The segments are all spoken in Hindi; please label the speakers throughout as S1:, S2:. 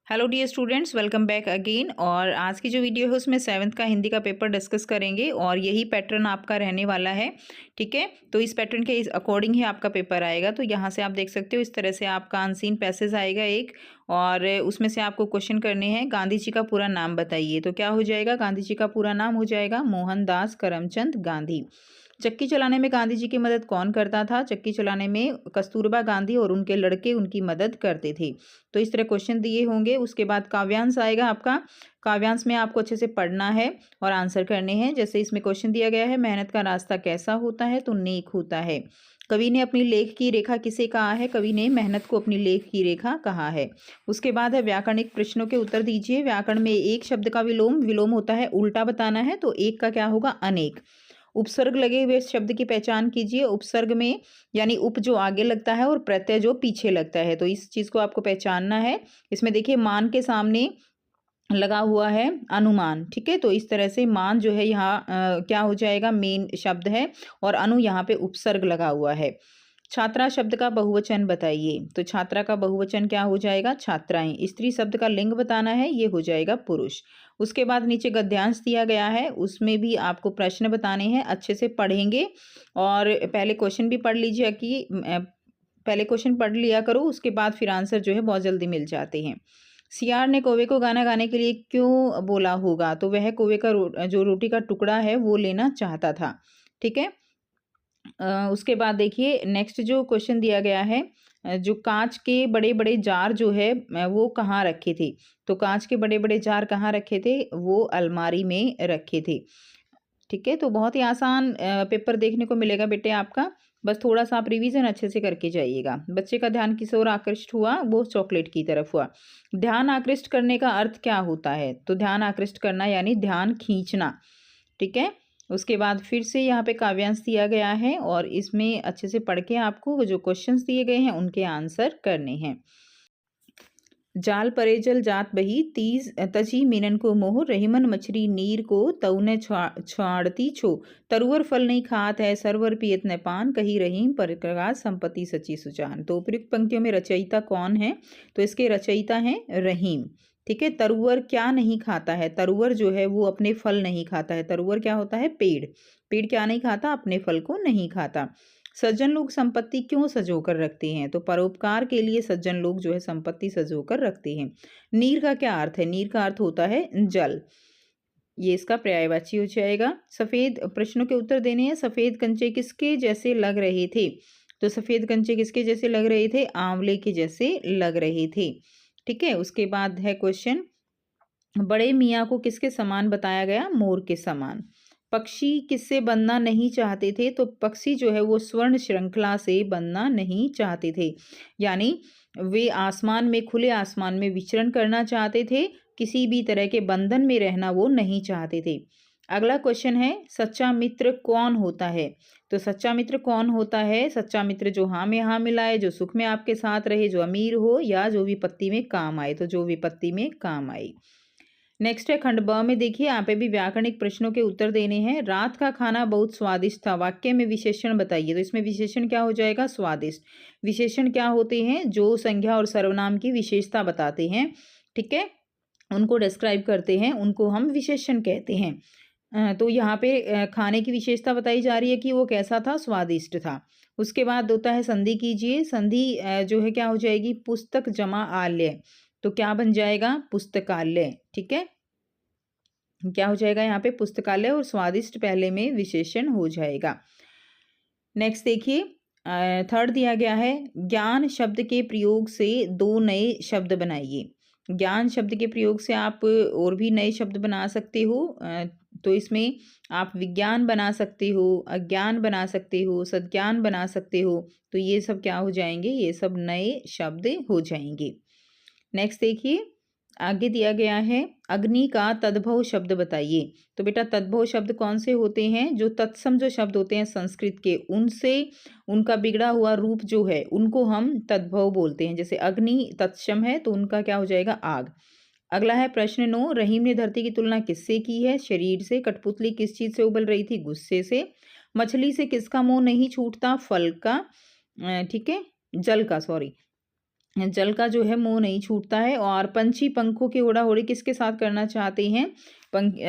S1: Hello dear students, welcome back again. और आज की जो वीडियो है उसमें 7th का हिंदी का पेपर डिस्कस करेंगे और यही पैटर्न आपका रहने वाला है। ठीक है, तो इस पैटर्न के अकॉर्डिंग ही आपका पेपर आएगा। तो यहाँ से आप देख सकते हो, इस तरह से आपका अनसीन पैसेज आएगा एक, और उसमें से आपको क्वेश्चन करने हैं। गांधी जी का पूरा नाम बताइए। तो क्या हो जाएगा? गांधी जी का पूरा नाम हो जाएगा मोहनदास करमचंद गांधी। चक्की चलाने में गांधी जी की मदद कौन करता था? चक्की चलाने में कस्तूरबा गांधी और उनके लड़के उनकी मदद करते थे। तो इस तरह क्वेश्चन दिए होंगे। उसके बाद काव्यांश आएगा आपका। काव्यांश में आपको अच्छे से पढ़ना है और आंसर करने हैं। जैसे इसमें क्वेश्चन दिया गया है, मेहनत का रास्ता कैसा होता है? तो नेक होता है। कवि ने अपनी लेख की रेखा किसे कहा है? कवि ने मेहनत को अपनी लेख की रेखा कहा है। उसके बाद है व्याकरणिक प्रश्नों के उत्तर दीजिए। व्याकरण में एक शब्द का विलोम विलोम होता है उल्टा बताना है, तो एक का क्या होगा? अनेक। उपसर्ग लगे हुए शब्द की पहचान कीजिए। उपसर्ग में यानी उप जो आगे लगता है और प्रत्यय जो पीछे लगता है, तो इस चीज को आपको पहचानना है। इसमें देखिए, मान के सामने लगा हुआ है अनुमान। ठीक है, तो इस तरह से मान जो है यहाँ क्या हो जाएगा? मेन शब्द है, और अनु यहाँ पे उपसर्ग लगा हुआ है। छात्रा शब्द का बहुवचन बताइए। तो छात्रा का बहुवचन क्या हो जाएगा? छात्राएं। स्त्री शब्द का लिंग बताना है, ये हो जाएगा पुरुष। उसके बाद नीचे गद्यांश दिया गया है, उसमें भी आपको प्रश्न बताने हैं। अच्छे से पढ़ेंगे और पहले क्वेश्चन भी पढ़ लीजिए कि पहले क्वेश्चन पढ़ लिया करो, उसके बाद फिर आंसर जो है बहुत जल्दी मिल जाते हैं। सियार ने कौवे को गाना गाने के लिए क्यों बोला होगा? तो वह कौवे का जो रोटी का टुकड़ा है वो लेना चाहता था। ठीक है, उसके बाद देखिए नेक्स्ट जो क्वेश्चन दिया गया है, जो कांच के बड़े बड़े जार जो है वो कहाँ रखे थे? तो कांच के बड़े बड़े जार कहाँ रखे थे? वो अलमारी में रखे थे। ठीक है, तो बहुत ही आसान पेपर देखने को मिलेगा बेटे आपका। बस थोड़ा सा आप रिवीजन अच्छे से करके जाइएगा। बच्चे का ध्यान किस ओर आकृष्ट हुआ? वो चॉकलेट की तरफ हुआ। ध्यान आकृष्ट करने का अर्थ क्या होता है? तो ध्यान आकृष्ट करना यानी ध्यान खींचना। ठीक है, उसके बाद फिर से यहाँ पे काव्यांश दिया गया है और इसमें अच्छे से पढ़ के आपको जो क्वेश्चंस दिए गए हैं उनके आंसर करने हैं। जाल परे जल जात बही तीज तजी मीनन को मोह रहीमन मछली नीर को तउने छाड़ती छो तरुवर फल नहीं खात है सरवर पियत न पान कही रहीम प्रकाश संपत्ति सची सुजान। तो उपयुक्त पंक्तियों में रचयिता कौन है? तो इसके रचयिता हैं रहीम। ठीक है, तरुवर क्या नहीं खाता है? तरुवर जो है वो अपने फल नहीं खाता है। तरुवर क्या होता है? पेड़। पेड़ क्या नहीं खाता? अपने फल को नहीं खाता। सज्जन लोग संपत्ति क्यों सजो कर रखते हैं? तो परोपकार के लिए सज्जन लोग जो है संपत्ति सजो कर रखते हैं। नीर का क्या अर्थ है? नीर का अर्थ होता है जल। ये इसका पर्यायवाची हो जाएगा। सफेद प्रश्नों के उत्तर देने हैं। सफेद कंचे किसके जैसे लग रहे थे? तो सफेद कंचे किसके जैसे लग रहे थे? आंवले के जैसे लग रहे थे। ठीक है, उसके बाद है क्वेश्चन, बड़े मियाँ को किसके समान बताया गया? मोर के समान। पक्षी किससे बनना नहीं चाहते थे? तो पक्षी जो है वो स्वर्ण श्रृंखला से बनना नहीं चाहते थे, यानी वे आसमान में, खुले आसमान में विचरण करना चाहते थे। किसी भी तरह के बंधन में रहना वो नहीं चाहते थे। अगला क्वेश्चन है, सच्चा मित्र कौन होता है? तो सच्चा मित्र कौन होता है? सच्चा मित्र जो हाँ में हाँ मिलाए, जो सुख में आपके साथ रहे, जो अमीर हो या जो विपत्ति में काम आए। तो जो विपत्ति में काम आई। नेक्स्ट है खंड ब में। देखिए, यहाँ पे भी व्याकरणिक प्रश्नों के उत्तर देने हैं। रात का खाना बहुत स्वादिष्ट था, वाक्य में विशेषण बताइए। तो इसमें विशेषण क्या हो जाएगा? स्वादिष्ट। विशेषण क्या होते हैं? जो संज्ञा और सर्वनाम की विशेषता बताते हैं। ठीक है, उनको डिस्क्राइब करते हैं, उनको हम विशेषण कहते हैं। तो यहाँ पे खाने की विशेषता बताई जा रही है कि वो कैसा था? स्वादिष्ट था। उसके बाद होता है संधि कीजिए। संधि जो है क्या हो जाएगी? पुस्तक जमा आलय। तो क्या बन जाएगा? पुस्तकालय। ठीक है, क्या हो जाएगा यहाँ पे? पुस्तकालय, और स्वादिष्ट पहले में विशेषण हो जाएगा। नेक्स्ट देखिए, थर्ड दिया गया है, ज्ञान शब्द के प्रयोग से दो नए शब्द बनाइए। ज्ञान शब्द के प्रयोग से आप और भी नए शब्द बना सकते हो। तो इसमें आप विज्ञान बना सकते हो, अज्ञान बना सकते हो, सज्ञान बना सकते हो। तो ये सब क्या हो जाएंगे? ये सब नए शब्द हो जाएंगे। नेक्स्ट देखिए, आगे दिया गया है, अग्नि का तद्भव शब्द बताइए। तो बेटा तद्भव शब्द कौन से होते हैं? जो तत्सम जो शब्द होते हैं संस्कृत के, उनसे उनका बिगड़ा हुआ रूप जो है उनको हम तद्भव बोलते हैं। जैसे अग्नि तत्सम है तो उनका क्या हो जाएगा? आग। अगला है प्रश्न 9, रहीम ने धरती की तुलना किससे की है? शरीर से। कठपुतली किस चीज से उबल रही थी? गुस्से से। मछली से किसका मुंह नहीं छूटता? फल का, ठीक है, जल का, सॉरी। जल का जो है मुंह नहीं छूटता है। और पंछी पंखों की उड़ा-उड़ी किसके साथ करना चाहते हैं?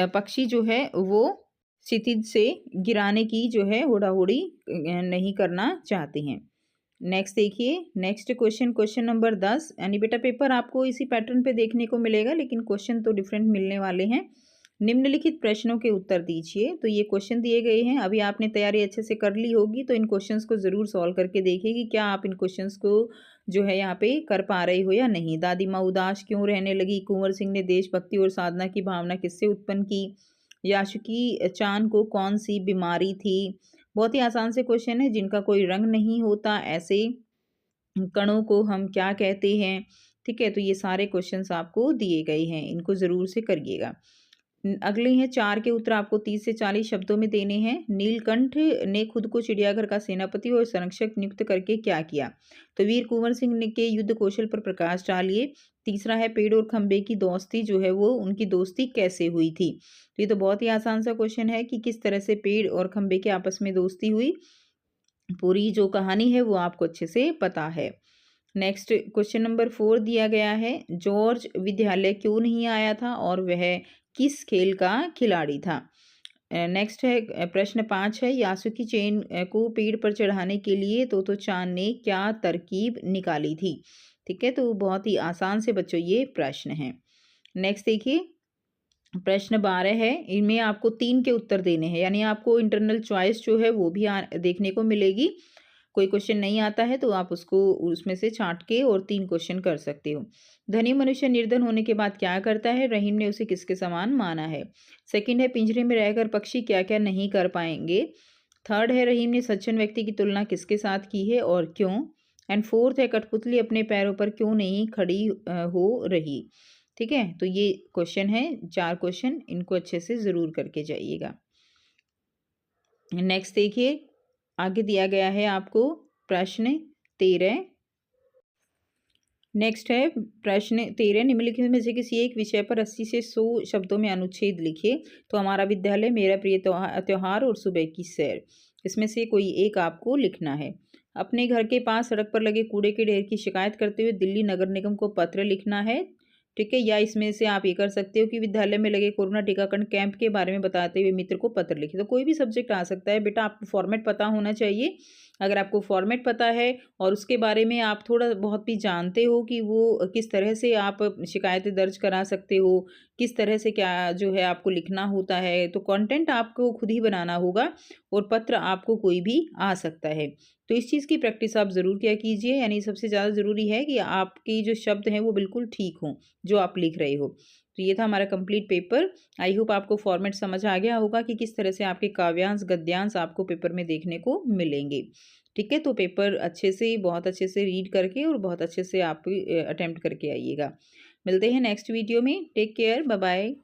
S1: पक्षी जो है वो क्षितिज से गिराने की जो है उड़ा-उड़ी नहीं करना चाहते हैं। नेक्स्ट देखिए, नेक्स्ट क्वेश्चन, क्वेश्चन नंबर 10। यानी बेटा पेपर आपको इसी पैटर्न पे देखने को मिलेगा, लेकिन क्वेश्चन तो डिफरेंट मिलने वाले हैं। निम्नलिखित प्रश्नों के उत्तर दीजिए। तो ये क्वेश्चन दिए गए हैं, अभी आपने तैयारी अच्छे से कर ली होगी, तो इन क्वेश्चंस को ज़रूर सॉल्व करके देखिए कि क्या आप इन क्वेश्चंस को जो है यहाँ पे कर पा रहे हो या नहीं। दादी माँ उदास क्यों रहने लगी? कुंवर सिंह ने देशभक्ति और साधना की भावना किससे उत्पन्न की? यासुकी चान को कौन सी बीमारी थी? बहुत ही आसान से क्वेश्चन है। जिनका कोई रंग नहीं होता ऐसे कणों को हम क्या कहते हैं? ठीक है, तो ये सारे क्वेश्चंस आपको दिए गए हैं, इनको ज़रूर से करिएगा। अगले हैं 4 के उत्तर आपको 30 से 40 शब्दों में देने हैं। नीलकंठ ने खुद को चिड़ियाघर का सेनापति और संरक्षक नियुक्त करके क्या किया? तो वीर कुंवर सिंह ने के युद्ध कौशल पर प्रकाश डालिए। तीसरा है पेड़ और खंबे की दोस्ती जो है वो उनकी दोस्ती कैसे हुई थी? तो ये तो बहुत ही आसान सा क्वेश्चन है कि किस तरह से पेड़ और खंबे के आपस में दोस्ती हुई। पूरी जो कहानी है वो आपको अच्छे से पता है। नेक्स्ट क्वेश्चन नंबर 4 दिया गया है। जॉर्ज विद्यालय क्यों नहीं आया था और वह किस खेल का खिलाड़ी था? नेक्स्ट है प्रश्न 5 है। यासुकी चेन को पेड़ पर चढ़ाने के लिए तोतो चान ने क्या तरकीब निकाली थी? ठीक है, तो बहुत ही आसान से बच्चों ये प्रश्न है। नेक्स्ट देखिए, प्रश्न 12 है। इनमें आपको 3 के उत्तर देने हैं, यानी आपको इंटरनल चॉइस जो है वो भी देखने को मिलेगी। कोई क्वेश्चन नहीं आता है तो आप उसको उसमें से छांट के और 3 क्वेश्चन कर सकते हो। धनी मनुष्य निर्धन होने के बाद क्या करता है? रहीम ने उसे किसके समान माना है? सेकंड है पिंजरे में रहकर पक्षी क्या-क्या नहीं कर पाएंगे? थर्ड है रहीम ने सज्जन व्यक्ति की तुलना किसके साथ की है और क्यों? एंड फोर्थ है कठपुतली अपने पैरों पर क्यों नहीं खड़ी हो रही? ठीक है, तो ये क्वेश्चन है, 4 क्वेश्चन, इनको अच्छे से ज़रूर करके जाइएगा। नेक्स्ट देखिए, आगे दिया गया है आपको प्रश्न 13। नेक्स्ट है प्रश्न 13। निम्नलिखित में से किसी एक विषय पर 80 से 100 शब्दों में अनुच्छेद लिखिए। तो हमारा विद्यालय, मेरा प्रिय त्योहार और सुबह की सैर, इसमें से कोई एक आपको लिखना है। अपने घर के पास सड़क पर लगे कूड़े के ढेर की शिकायत करते हुए दिल्ली नगर निगम को पत्र लिखना है। ठीक है, या इसमें से आप ये कर सकते हो कि विद्यालय में लगे कोरोना टीकाकरण कैंप के बारे में बताते हुए मित्र को पत्र लिखे। तो कोई भी सब्जेक्ट आ सकता है बेटा, आपको फॉर्मेट पता होना चाहिए। अगर आपको फॉर्मेट पता है और उसके बारे में आप थोड़ा बहुत भी जानते हो कि वो किस तरह से आप शिकायतें दर्ज करा सकते हो, किस तरह से क्या जो है आपको लिखना होता है, तो कंटेंट आपको खुद ही बनाना होगा और पत्र आपको कोई भी आ सकता है। तो इस चीज़ की प्रैक्टिस आप ज़रूर किया कीजिए। यानी सबसे ज़्यादा ज़रूरी है कि आपकी जो शब्द हैं वो बिल्कुल ठीक हों जो आप लिख रहे हो। तो ये था हमारा कंप्लीट पेपर। आई होप आपको फॉर्मेट समझ आ गया होगा कि किस तरह से आपके काव्यांश गद्यांश आपको पेपर में देखने को मिलेंगे। ठीक है, तो पेपर अच्छे से, बहुत अच्छे से रीड करके और बहुत अच्छे से आप अटेम्प्ट करके आइएगा। मिलते हैं नेक्स्ट वीडियो में। Take care, bye bye.